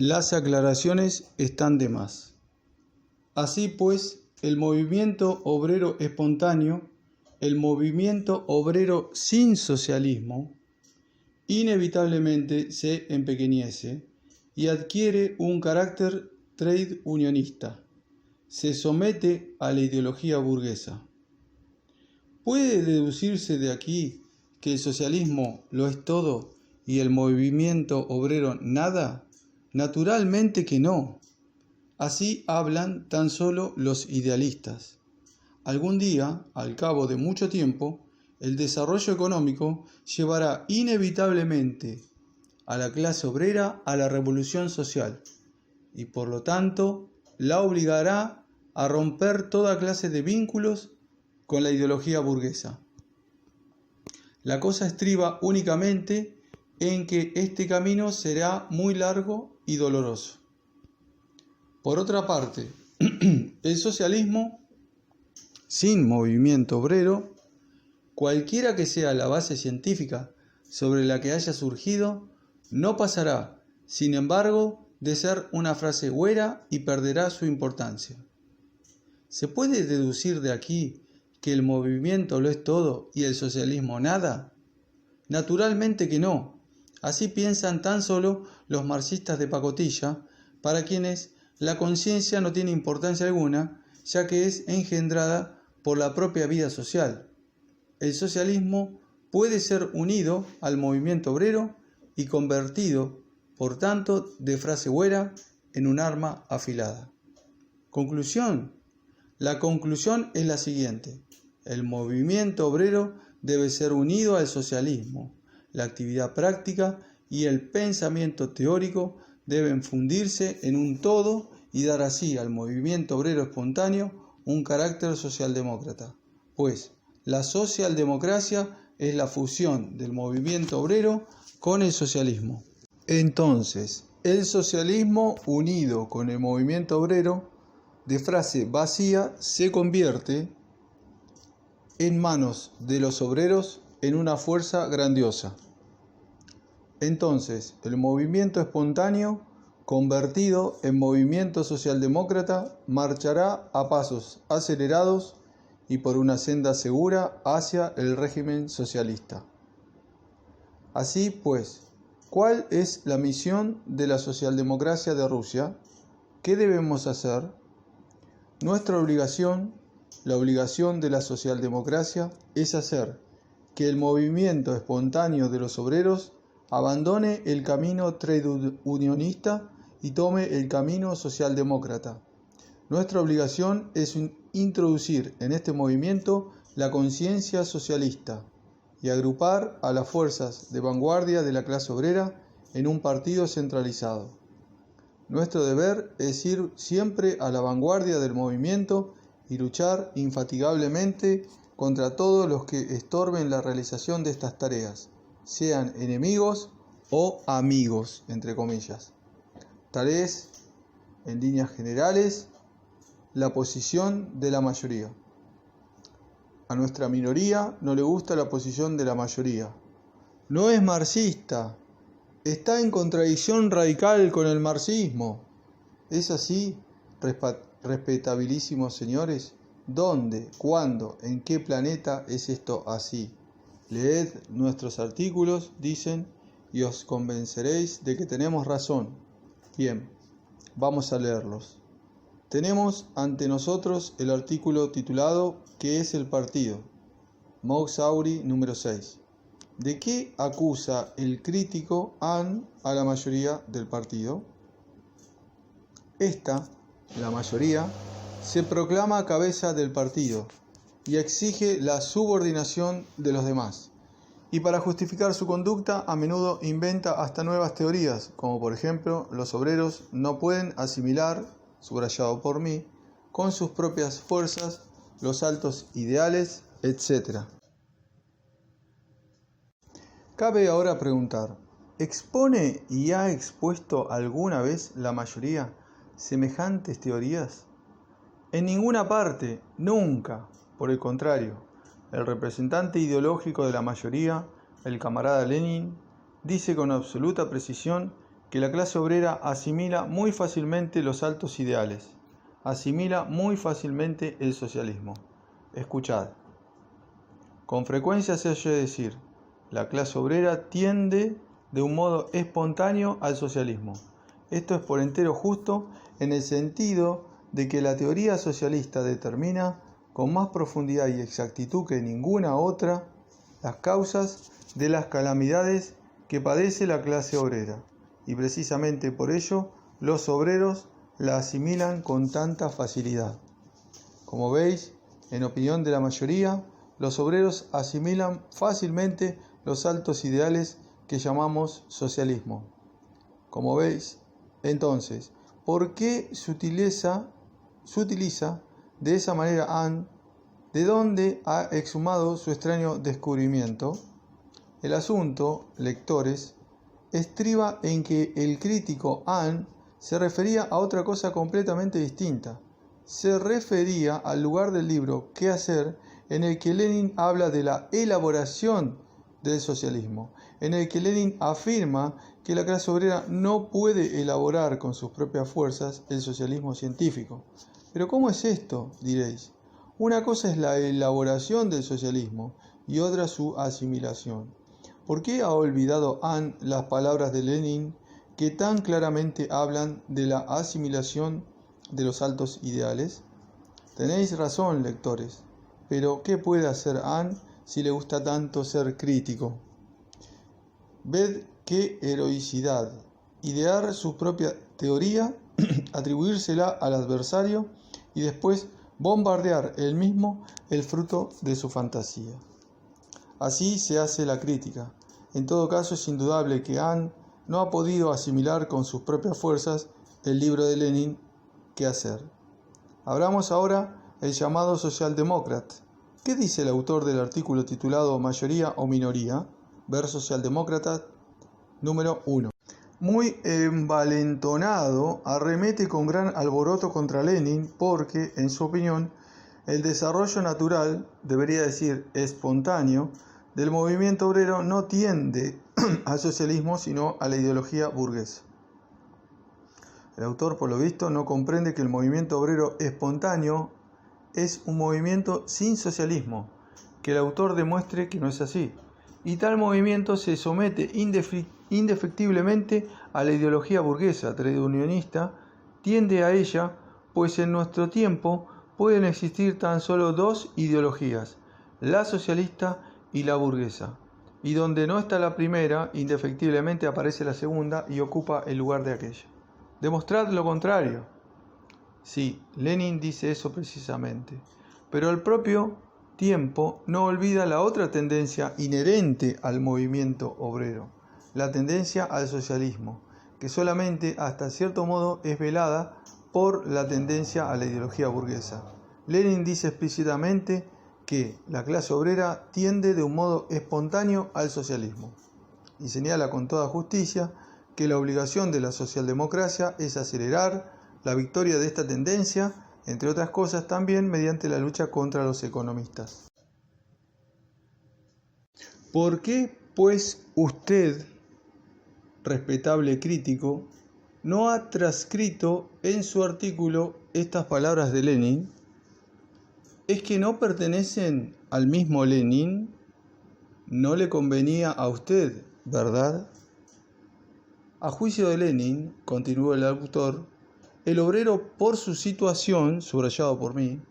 Las aclaraciones están de más. Así pues, el movimiento obrero espontáneo, el movimiento obrero sin socialismo, inevitablemente se empequeñece y adquiere un carácter trade unionista. Se somete a la ideología burguesa. ¿Puede deducirse de aquí que el socialismo lo es todo y el movimiento obrero nada? Naturalmente que no. Así hablan tan solo los idealistas. Algún día, al cabo de mucho tiempo, el desarrollo económico llevará inevitablemente a la clase obrera a la revolución social y por lo tanto la obligará a romper toda clase de vínculos con la ideología burguesa. La cosa estriba únicamente en que este camino será muy largo y doloroso. Por otra parte, el socialismo sin movimiento obrero, cualquiera que sea la base científica sobre la que haya surgido, no pasará, sin embargo, de ser una frase huera y perderá su importancia. ¿Se puede deducir de aquí que el movimiento lo es todo y el socialismo nada? Naturalmente que no. Así piensan tan solo los marxistas de pacotilla, para quienes la conciencia no tiene importancia alguna, ya que es engendrada por la propia vida social. El socialismo puede ser unido al movimiento obrero y convertido, por tanto, de frase huera en un arma afilada. Conclusión. La conclusión es la siguiente. El movimiento obrero debe ser unido al socialismo. La actividad práctica y el pensamiento teórico deben fundirse en un todo y dar así al movimiento obrero espontáneo un carácter socialdemócrata. Pues la socialdemocracia es la fusión del movimiento obrero con el socialismo. Entonces, el socialismo unido con el movimiento obrero, de frase vacía, se convierte en manos de los obreros en una fuerza grandiosa. Entonces, el movimiento espontáneo, convertido en movimiento socialdemócrata, marchará a pasos acelerados y por una senda segura hacia el régimen socialista. Así pues, ¿cuál es la misión de la socialdemocracia de Rusia? ¿Qué debemos hacer? Nuestra obligación, la obligación de la socialdemocracia, es hacer que el movimiento espontáneo de los obreros abandone el camino trade unionista y tome el camino socialdemócrata. Nuestra obligación es introducir en este movimiento la conciencia socialista y agrupar a las fuerzas de vanguardia de la clase obrera en un partido centralizado. Nuestro deber es ir siempre a la vanguardia del movimiento y luchar infatigablemente contra todos los que estorben la realización de estas tareas, sean enemigos o amigos, entre comillas. Tal es, en líneas generales, la posición de la mayoría. A nuestra minoría no le gusta la posición de la mayoría. No es marxista. Está en contradicción radical con el marxismo. ¿Es así, respetabilísimos señores? ¿Dónde, cuándo, en qué planeta es esto así? Leed nuestros artículos, dicen, y os convenceréis de que tenemos razón. Bien, vamos a leerlos. Tenemos ante nosotros el artículo titulado ¿Qué es el partido? Mox Auri número 6. ¿De qué acusa el crítico a la mayoría del partido? Esta, la mayoría, se proclama cabeza del partido y exige la subordinación de los demás. Y para justificar su conducta, a menudo inventa hasta nuevas teorías, como por ejemplo, los obreros no pueden asimilar, subrayado por mí, con sus propias fuerzas, los altos ideales, etc. Cabe ahora preguntar, ¿expone y ha expuesto alguna vez la mayoría semejantes teorías? En ninguna parte, nunca. Por el contrario, el representante ideológico de la mayoría, el camarada Lenin, dice con absoluta precisión que la clase obrera asimila muy fácilmente los altos ideales, asimila muy fácilmente el socialismo. Escuchad. Con frecuencia se oye decir, la clase obrera tiende de un modo espontáneo al socialismo. Esto es por entero justo en el sentido de que la teoría socialista determina con más profundidad y exactitud que ninguna otra las causas de las calamidades que padece la clase obrera, y precisamente por ello los obreros la asimilan con tanta facilidad. Como veis, en opinión de la mayoría, los obreros asimilan fácilmente los altos ideales que llamamos socialismo. Como veis, entonces, ¿por qué se utiliza de esa manera Ayn? ¿De dónde ha exhumado su extraño descubrimiento? El asunto, lectores, estriba en que el crítico Ayn se refería a otra cosa completamente distinta. Se refería al lugar del libro ¿Qué hacer?, en el que Lenin habla de la elaboración del socialismo, en el que Lenin afirma que la clase obrera no puede elaborar con sus propias fuerzas el socialismo científico. ¿Pero cómo es esto?, diréis. Una cosa es la elaboración del socialismo y otra su asimilación. ¿Por qué ha olvidado Ayn las palabras de Lenin que tan claramente hablan de la asimilación de los altos ideales? Tenéis razón, lectores, pero ¿qué puede hacer Ayn si le gusta tanto ser crítico? Ved qué heroicidad, idear su propia teoría, atribuírsela al adversario y después bombardear él mismo el fruto de su fantasía. Así se hace la crítica. En todo caso, es indudable que Ayn no ha podido asimilar con sus propias fuerzas el libro de Lenin ¿Qué hacer? Abramos ahora el llamado socialdemócrata. ¿Qué dice el autor del artículo titulado Mayoría o Minoría? Ver Socialdemócrata número 1. Muy envalentonado, arremete con gran alboroto contra Lenin porque, en su opinión, el desarrollo natural, debería decir espontáneo, del movimiento obrero no tiende al socialismo sino a la ideología burguesa. El autor, por lo visto, no comprende que el movimiento obrero espontáneo es un movimiento sin socialismo, que el autor demuestre que no es así, y tal movimiento se somete indefectiblemente a la ideología burguesa, tradeunionista, tiende a ella, pues en nuestro tiempo pueden existir tan solo dos ideologías, la socialista y la burguesa, y donde no está la primera, indefectiblemente aparece la segunda y ocupa el lugar de aquella. Demostrad lo contrario. Sí, Lenin dice eso precisamente, pero al propio tiempo no olvida la otra tendencia inherente al movimiento obrero, la tendencia al socialismo, que solamente hasta cierto modo es velada por la tendencia a la ideología burguesa. Lenin dice explícitamente que la clase obrera tiende de un modo espontáneo al socialismo y señala con toda justicia que la obligación de la socialdemocracia es acelerar la victoria de esta tendencia, entre otras cosas también mediante la lucha contra los economistas. ¿Por qué, pues, usted, respetable crítico, no ha transcrito en su artículo estas palabras de Lenin? ¿Es que no pertenecen al mismo Lenin? No le convenía a usted, ¿verdad? A juicio de Lenin, continuó el autor, el obrero por su situación, subrayado por mí,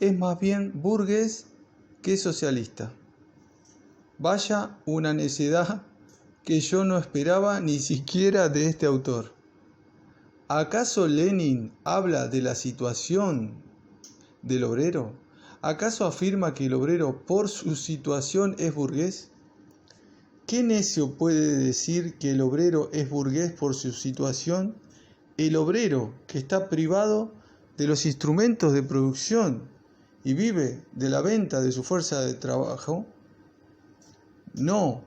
es más bien burgués que socialista. Vaya una necedad que yo no esperaba ni siquiera de este autor. ¿Acaso Lenin habla de la situación del obrero? ¿Acaso afirma que el obrero por su situación es burgués? ¿Qué necio puede decir que el obrero es burgués por su situación? El obrero que está privado de los instrumentos de producción y vive de la venta de su fuerza de trabajo. No,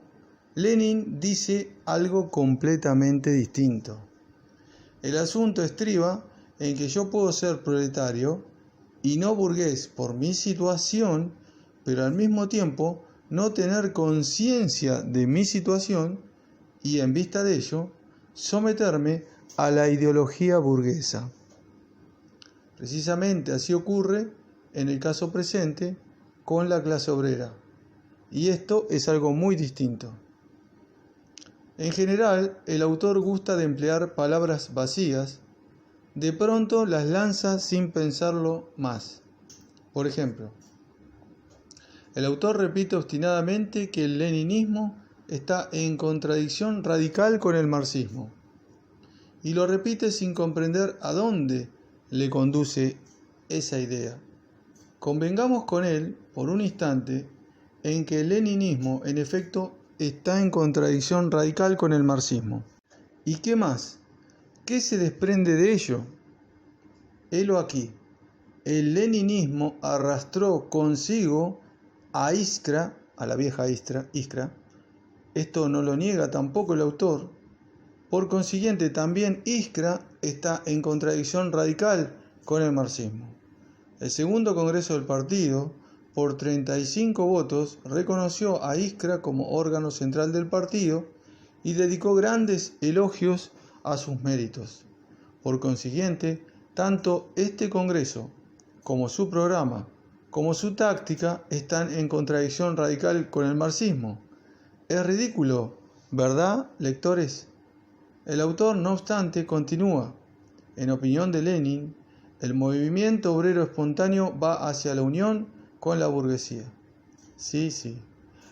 Lenin dice algo completamente distinto. El asunto estriba en que yo puedo ser proletario y no burgués por mi situación, pero al mismo tiempo no tener conciencia de mi situación y en vista de ello someterme a la ideología burguesa. Precisamente así ocurre en el caso presente con la clase obrera. Y esto es algo muy distinto. En general, el autor gusta de emplear palabras vacías, de pronto las lanza sin pensarlo más. Por ejemplo, el autor repite obstinadamente que el leninismo está en contradicción radical con el marxismo, y lo repite sin comprender a dónde le conduce esa idea. Convengamos con él, por un instante, en que el leninismo, en efecto, está en contradicción radical con el marxismo. ¿Y qué más? ¿Qué se desprende de ello? Helo aquí. El leninismo arrastró consigo a Iskra, a la vieja Iskra. Esto no lo niega tampoco el autor. Por consiguiente, también Iskra está en contradicción radical con el marxismo. El segundo congreso del partido, por 35 votos, reconoció a Iskra como órgano central del partido y dedicó grandes elogios a sus méritos. Por consiguiente, tanto este congreso como su programa, como su táctica, están en contradicción radical con el marxismo. Es ridículo, ¿verdad, lectores? El autor, no obstante, continúa. En opinión de Lenin, el movimiento obrero espontáneo va hacia la unión con la burguesía. Sí.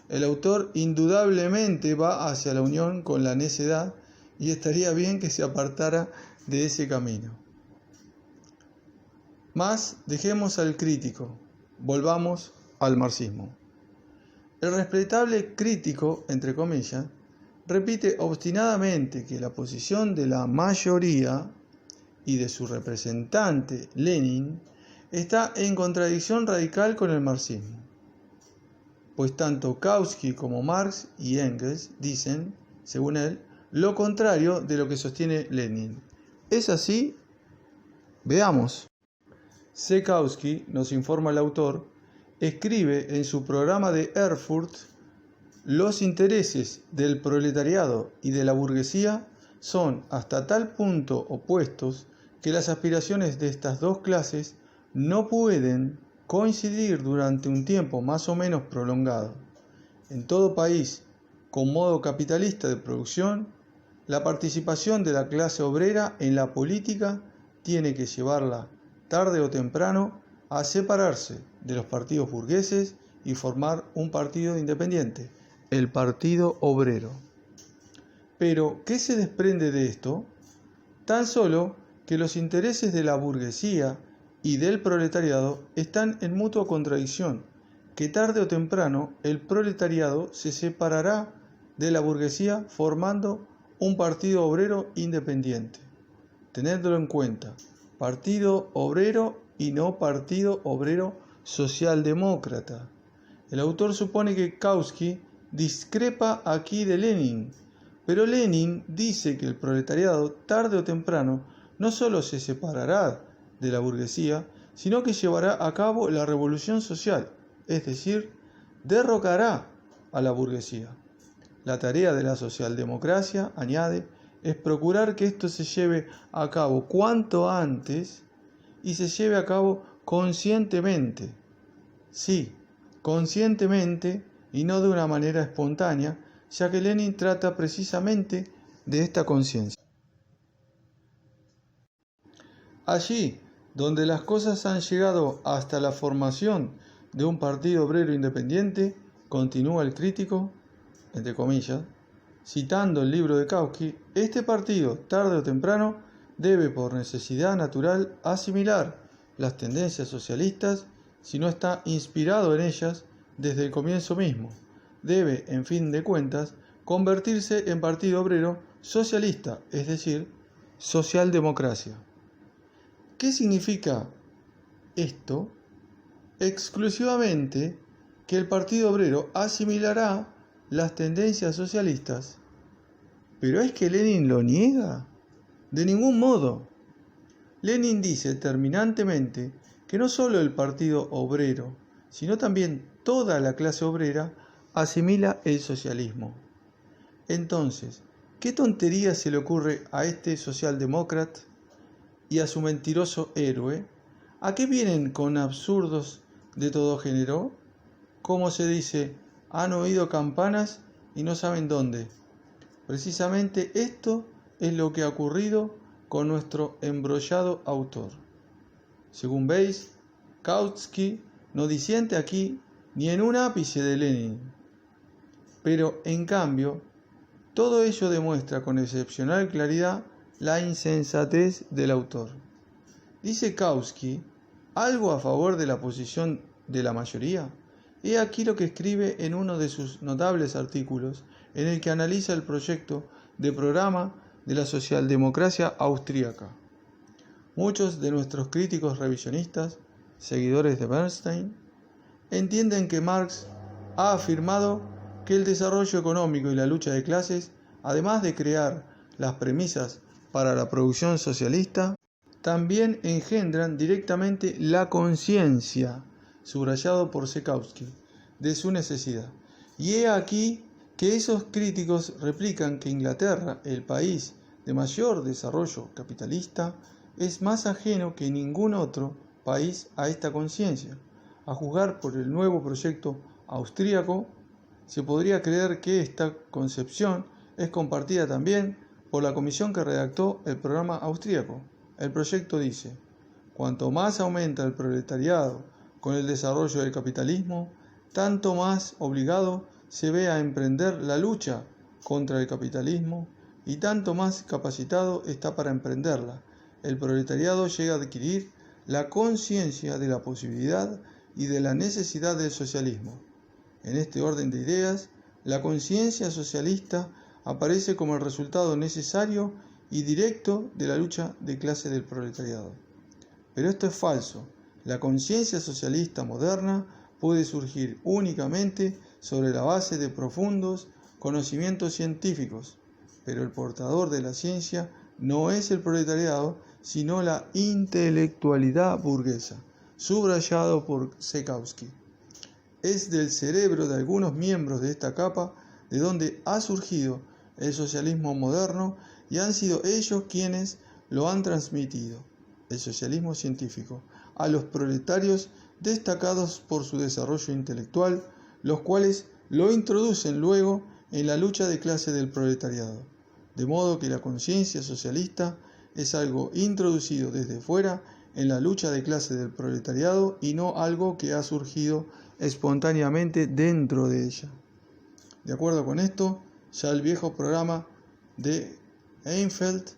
El autor indudablemente va hacia la unión con la necedad y estaría bien que se apartara de ese camino. Mas dejemos al crítico, volvamos al marxismo. El respetable crítico, entre comillas, repite obstinadamente que la posición de la mayoría y de su representante, Lenin, está en contradicción radical con el marxismo. Pues tanto Kautsky como Marx y Engels dicen, según él, lo contrario de lo que sostiene Lenin. ¿Es así? Veamos. C. Kautsky, nos informa el autor, escribe en su programa de Erfurt: los intereses del proletariado y de la burguesía son hasta tal punto opuestos que las aspiraciones de estas dos clases no pueden coincidir durante un tiempo más o menos prolongado. En todo país con modo capitalista de producción, la participación de la clase obrera en la política tiene que llevarla, tarde o temprano, a separarse de los partidos burgueses y formar un partido independiente, el Partido Obrero. Pero, ¿qué se desprende de esto? Tan solo que los intereses de la burguesía y del proletariado están en mutua contradicción, que tarde o temprano el proletariado se separará de la burguesía formando un partido obrero independiente. Tenedlo en cuenta, Partido Obrero y no Partido Obrero Socialdemócrata. El autor supone que Kautsky discrepa aquí de Lenin, pero Lenin dice que el proletariado tarde o temprano no solo se separará de la burguesía, sino que llevará a cabo la revolución social, es decir, derrocará a la burguesía. La tarea de la socialdemocracia, añade, es procurar que esto se lleve a cabo cuanto antes y se lleve a cabo conscientemente. Sí, conscientemente y no de una manera espontánea, ya que Lenin trata precisamente de esta conciencia. Allí donde las cosas han llegado hasta la formación de un partido obrero independiente, continúa el crítico, entre comillas, citando el libro de Kautsky, este partido, tarde o temprano, debe por necesidad natural asimilar las tendencias socialistas si no está inspirado en ellas desde el comienzo mismo. Debe, en fin de cuentas, convertirse en partido obrero socialista, es decir, socialdemocracia. ¿Qué significa esto? Exclusivamente que el Partido Obrero asimilará las tendencias socialistas. ¿Pero es que Lenin lo niega? De ningún modo. Lenin dice terminantemente que no solo el Partido Obrero, sino también toda la clase obrera asimila el socialismo. Entonces, ¿Qué tontería se le ocurre a este socialdemócrata y a su mentiroso héroe? ¿A qué vienen con absurdos de todo género? Como se dice, han oído campanas y no saben dónde. Precisamente esto es lo que ha ocurrido con nuestro embrollado autor. Según veis, Kautsky no disiente aquí ni en un ápice de Lenin. Pero, en cambio, todo ello demuestra con excepcional claridad la insensatez del autor. Dice Kautsky algo a favor de la posición de la mayoría. He aquí lo que escribe en uno de sus notables artículos, en el que analiza el proyecto de programa de la socialdemocracia austríaca. Muchos de nuestros críticos revisionistas, seguidores de Bernstein, entienden que Marx ha afirmado que el desarrollo económico y la lucha de clases, además de crear las premisas para la producción socialista, también engendran directamente la conciencia, subrayado por Kautsky, de su necesidad. Y he aquí que esos críticos replican que Inglaterra, el país de mayor desarrollo capitalista, es más ajeno que ningún otro país a esta conciencia. A juzgar por el nuevo proyecto austríaco, se podría creer que esta concepción es compartida también por la comisión que redactó el programa austríaco. El proyecto dice: cuanto más aumenta el proletariado con el desarrollo del capitalismo, tanto más obligado se ve a emprender la lucha contra el capitalismo y tanto más capacitado está para emprenderla. El proletariado llega a adquirir la conciencia de la posibilidad y de la necesidad del socialismo. En este orden de ideas, la conciencia socialista aparece como el resultado necesario y directo de la lucha de clase del proletariado. Pero esto es falso. La conciencia socialista moderna puede surgir únicamente sobre la base de profundos conocimientos científicos, pero el portador de la ciencia no es el proletariado, sino la intelectualidad burguesa, subrayado por Kautsky. Es del cerebro de algunos miembros de esta capa de donde ha surgido el socialismo moderno y han sido ellos quienes lo han transmitido, el socialismo científico, a los proletarios destacados por su desarrollo intelectual, los cuales lo introducen luego en la lucha de clase del proletariado. De modo que la conciencia socialista es algo introducido desde fuera en la lucha de clase del proletariado y no algo que ha surgido espontáneamente dentro de ella. De acuerdo con esto, ya el viejo programa de Einfeld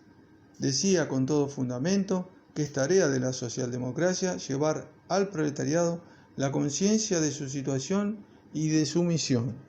decía con todo fundamento que es tarea de la socialdemocracia llevar al proletariado la conciencia de su situación y de su misión.